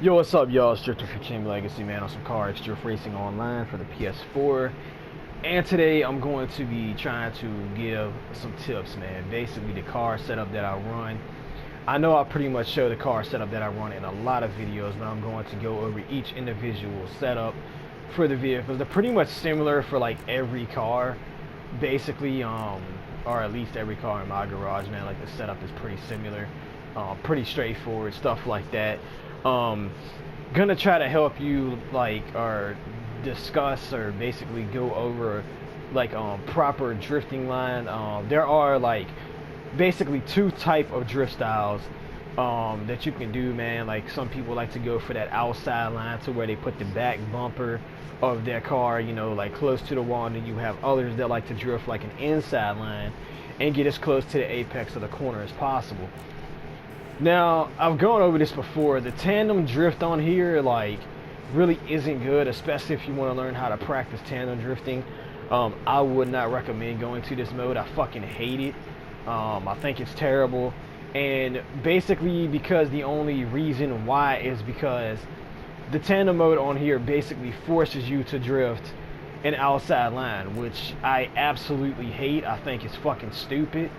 Yo, what's up, y'all? It's Drifter for King Legacy, man, on some CarX Drift Racing Online for the PS4. And today I'm going to be trying to give some tips, man. Basically, the car setup that I run. I know I pretty much show the car setup that I run in a lot of videos, but I'm going to go over each individual setup for the vehicles. They're pretty much similar for like every car, basically, or at least every car in my garage, man. Like the setup is pretty similar, pretty straightforward, stuff like that. Gonna try to help you or discuss or basically go over proper drifting line. There are basically two type of drift styles that you can do, man. Like some people like to go for that outside line to where they put the back bumper of their car, you know, like close to the wall, and then you have others that like to drift like an inside line and get as close to the apex of the corner as possible. Now, I've gone over this before. The tandem drift on here, really isn't good, especially if you want to learn how to practice tandem drifting. I would not recommend going to this mode. I fucking hate it. I think it's terrible. And basically, because the only reason why is because the tandem mode on here basically forces you to drift an outside line, which I absolutely hate. I think it's fucking stupid.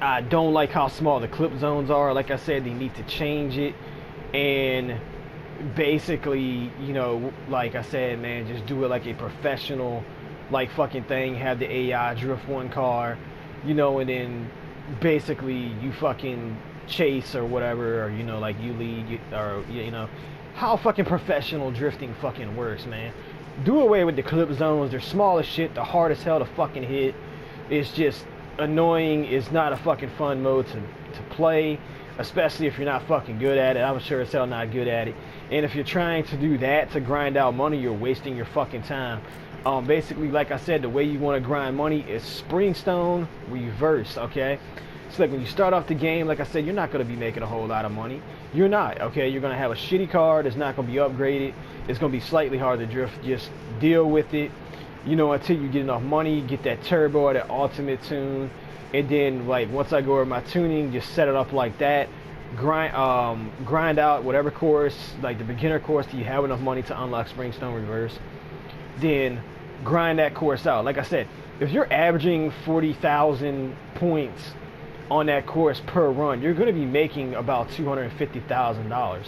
I don't like how small the clip zones are. Like I said, they need to change it. And basically, you know, like I said, man, just do it like a professional, fucking thing. Have the AI drift one car, you know, and then basically you fucking chase or whatever, or, you know, like you lead, or, you know, how fucking professional drifting fucking works, man. Do away with the clip zones. They're small as shit. The hard as hell to fucking hit. It's just annoying. Is not a fucking fun mode to play, especially if you're not fucking good at it. I'm sure as hell not good at it. And if you're trying to do that to grind out money, you're wasting your fucking time. Basically, like I said, the way you want to grind money is Springstone reverse, okay? So like when you start off the game, like I said, you're not going to be making a whole lot of money. You're not, okay? You're going to have a shitty car that's not going to be upgraded. It's going to be slightly hard to drift. Just deal with it, you know, until you get enough money, get that turbo or that ultimate tune. And then, once I go over my tuning, just set it up like that. Grind out whatever course, like the beginner course, till you have enough money to unlock Springstone Reverse. Then grind that course out. Like I said, if you're averaging 40,000 points on that course per run, you're going to be making about $250,000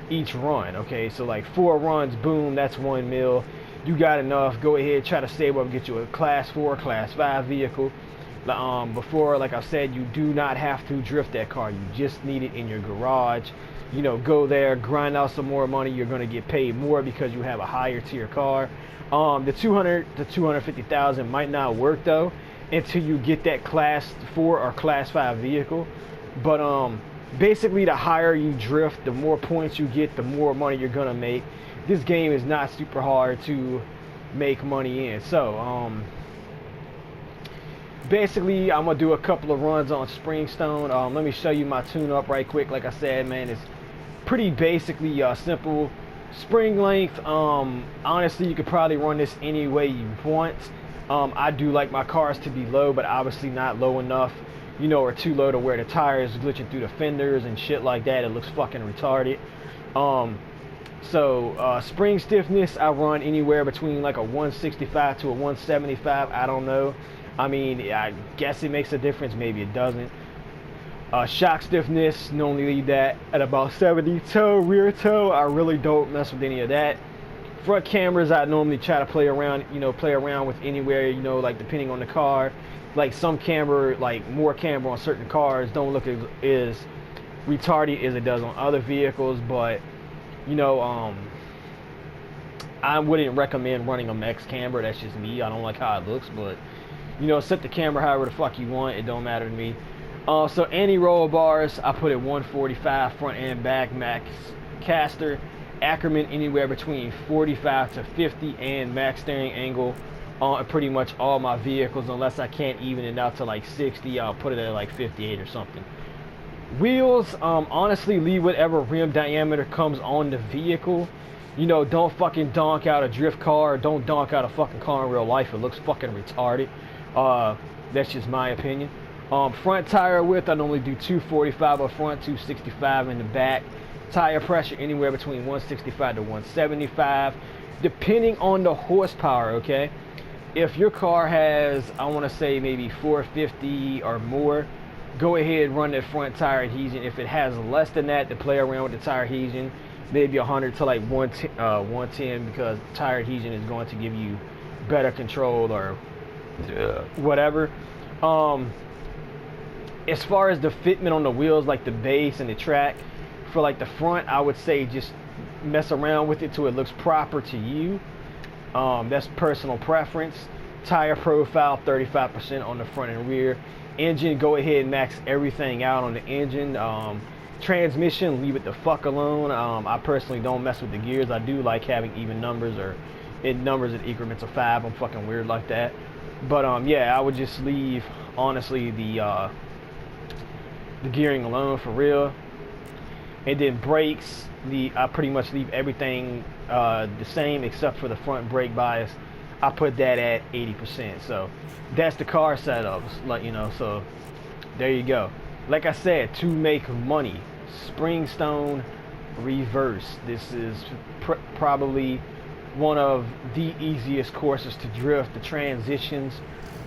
each run. Okay, so like 4 runs, boom, that's 1 mil. You got enough. Go ahead, try to save up, get you a class 4, class 5 vehicle. Before, like I said, you do not have to drift that car. You just need it in your garage. You know, go there, grind out some more money. You're going to get paid more because you have a higher tier car. The 200 to 250,000 might not work though until you get that class 4 or class 5 vehicle. But basically, the higher you drift, the more points you get, the more money you're going to make. This game is not super hard to make money in. So basically, I'm gonna do a couple of runs on Springstone. Let me show you my tune up right quick. Like I said, man, it's pretty basically simple. Spring length, honestly, you could probably run this any way you want. I do like my cars to be low, but obviously not low enough, you know, or too low to where the tires glitching through the fenders and shit like that. It looks fucking retarded. So spring stiffness, I run anywhere between like a 165 to a 175. I don't know. I mean, I guess it makes a difference. Maybe it doesn't. Shock stiffness, normally leave that at about 70. Toe, rear toe, I really don't mess with any of that. Front cameras, I normally try to play around, you know, play around with anywhere, you know, like depending on the car. Like some camera, like more camera on certain cars don't look as retarded as it does on other vehicles, but you know, I wouldn't recommend running a max camera. That's just me. I don't like how it looks, but you know, set the camera however the fuck you want. It don't matter to me. So anti-roll bars, I put it 145 front and back max caster. Ackerman anywhere between 45 to 50, and max steering angle on pretty much all my vehicles, unless I can't even it out to like 60. I'll put it at like 58 or something. Wheels, honestly, leave whatever rim diameter comes on the vehicle. You know, don't fucking donk out a drift car. Don't donk out a fucking car in real life. It looks fucking retarded. That's just my opinion. Front tire width, I normally do 245 up front, 265 in the back. Tire pressure anywhere between 165 to 175, depending on the horsepower, okay? If your car has, I want to say maybe 450 or more, go ahead and run that front tire adhesion. If it has less than that, to play around with the tire adhesion, maybe 100 to like 110, because tire adhesion is going to give you better control or whatever. As far as the fitment on the wheels, like the base and the track, for like the front, I would say just mess around with it till it looks proper to you. That's personal preference. Tire profile 35% on the front and rear. Engine, go ahead and max everything out on the engine. Transmission, leave it the fuck alone. I personally don't mess with the gears. I do like having even numbers or in numbers in increments of 5. I'm fucking weird like that. But yeah, I would just leave, honestly, the gearing alone for real. And then brakes, I pretty much leave everything the same except for the front brake bias. I put that at 80%. So that's the car setups, like, you know. So there you go. Like I said, to make money, Springstone reverse. This is probably one of the easiest courses to drift. The transitions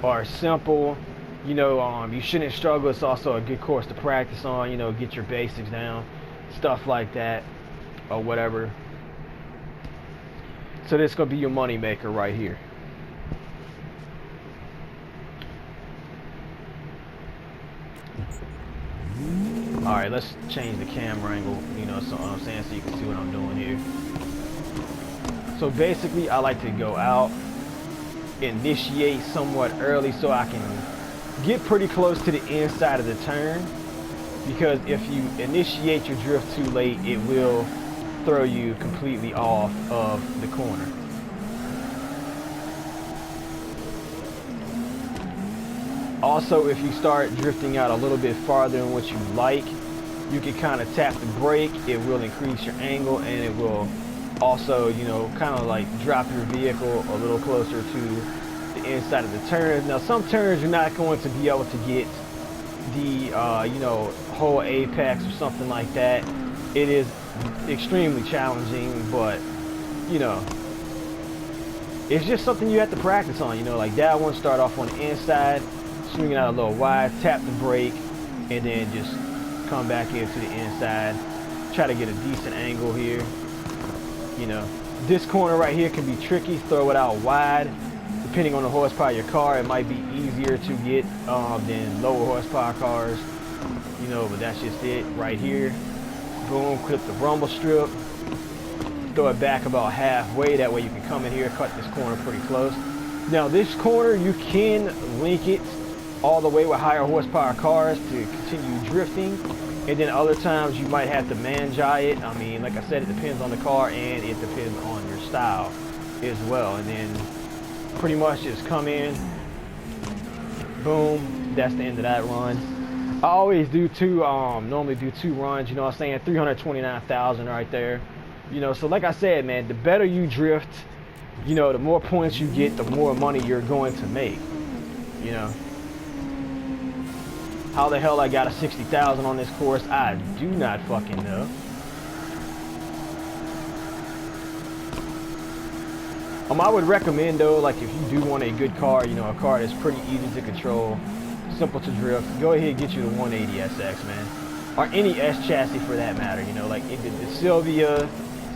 are simple. You know, you shouldn't struggle. It's also a good course to practice on. You know, get your basics down, stuff like that, or whatever. So this is gonna be your money maker right here. All right, let's change the camera angle. You know, so I'm saying, so you can see what I'm doing here. So basically, I like to go out, initiate somewhat early, so I can get pretty close to the inside of the turn. Because if you initiate your drift too late, it will throw you completely off of the corner. Also, if you start drifting out a little bit farther than what you like, you can kind of tap the brake. It will increase your angle, and it will also, you know, kind of like drop your vehicle a little closer to the inside of the turn. Now, some turns you're not going to be able to get the you know, whole apex or something like that. It is extremely challenging, but you know, it's just something you have to practice on. You know, like that one, start off on the inside, swing it out a little wide, tap the brake, and then just come back into the inside. Try to get a decent angle here. You know, this corner right here can be tricky. Throw it out wide. Depending on the horsepower of your car, it might be easier to get than lower horsepower cars. You know, but that's just it right here. Boom, clip the rumble strip. Throw it back about halfway. That way you can come in here, cut this corner pretty close. Now this corner, you can link it all the way with higher horsepower cars to continue drifting. And then other times you might have to man-jai it. I mean, like I said, it depends on the car and it depends on your style as well. And then pretty much just come in, boom, that's the end of that run. I always do normally do 2 runs, you know what I'm saying, 329,000 right there. You know, so like I said, man, the better you drift, you know, the more points you get, the more money you're going to make, you know. How the hell I got a 60,000 on this course, I do not fucking know. I would recommend though, like if you do want a good car, you know, a car that's pretty easy to control, simple to drift, go ahead and get you the 180 SX, man, or any S chassis for that matter. You know, like the Sylvia,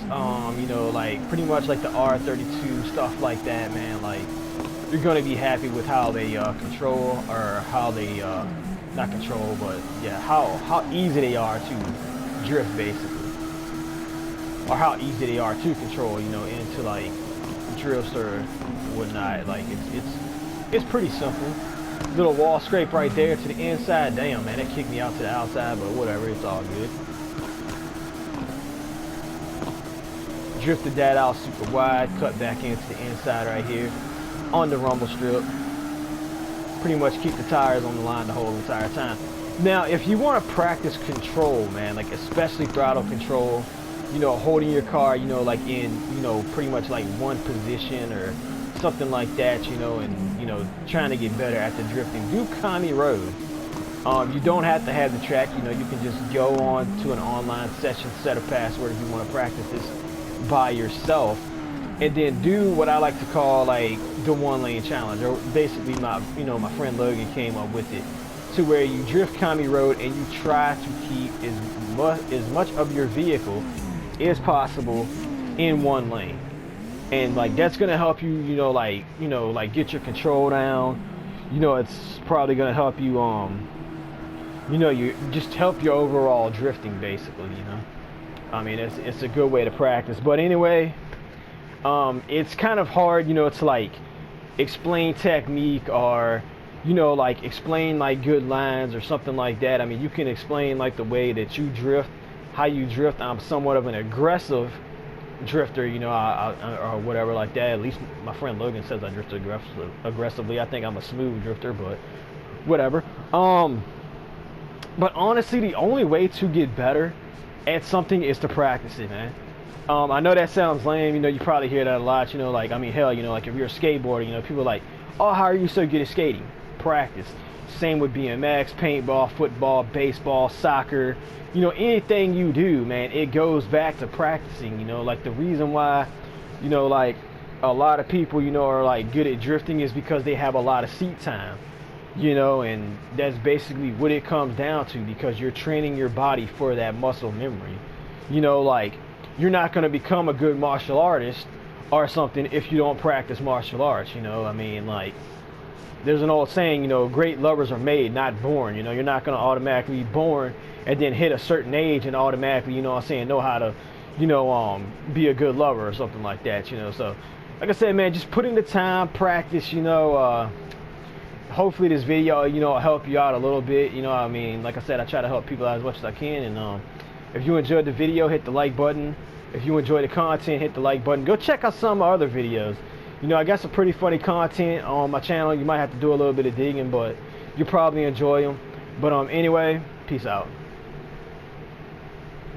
you know, like pretty much like the R32 stuff like that, man. Like you're gonna be happy with how they control, or how they not control, but yeah, how easy they are to drift basically, or how easy they are to control. You know, into like drifts or whatnot. Like it's pretty simple. Little wall scrape right there to the inside. Damn, man, that kicked me out to the outside, but whatever, it's all good. Drifted that out super wide, cut back into the inside right here on the rumble strip. Pretty much keep the tires on the line the whole entire time. Now, if you want to practice control, man, like especially throttle control, you know, holding your car, you know, like in, you know, pretty much like one position or something like that, you know, and, you know, trying to get better at the drifting, do Connie Road. You don't have to have the track. You know, you can just go on to an online session, set a password if you want to practice this by yourself, and then do what I like to call like the 1 lane challenge, or basically my friend Logan came up with it, to where you drift county road and you try to keep as much of your vehicle as possible in 1 lane. And like that's gonna help you, like get your control down. You know, it's probably gonna help you you just help your overall drifting basically, I mean, it's a good way to practice. But anyway, it's kind of hard, to like explain technique, or like explain like good lines or something like that. I mean, you can explain like the way that you drift, how you drift. I'm somewhat of an aggressive drifter, or whatever like that. At least my friend Logan says I drift aggressively. I think I'm a smooth drifter, but whatever. But honestly, the only way to get better at something is to practice it, man. I know that sounds lame, you probably hear that a lot, like, I mean, hell, like if you're a skateboarder, people are like, oh, how are you so good at skating? Practice. Same with BMX, paintball, football, baseball, soccer, anything you do, man, it goes back to practicing, like the reason why, like a lot of people, are like good at drifting is because they have a lot of seat time. And that's basically what it comes down to, because you're training your body for that muscle memory. Like you're not going to become a good martial artist or something if you don't practice martial arts. I mean, like there's an old saying, great lovers are made, not born. You're not going to automatically be born and then hit a certain age and automatically, know how to, be a good lover or something like that. So like I said, man, just put in the time, practice, hopefully this video, will help you out a little bit. I mean, like I said, I try to help people out as much as I can. And if you enjoyed the video, hit the like button. If you enjoy the content, hit the like button. Go check out some of my other videos. I got some pretty funny content on my channel. You might have to do a little bit of digging, but you probably enjoy them. But anyway, peace out.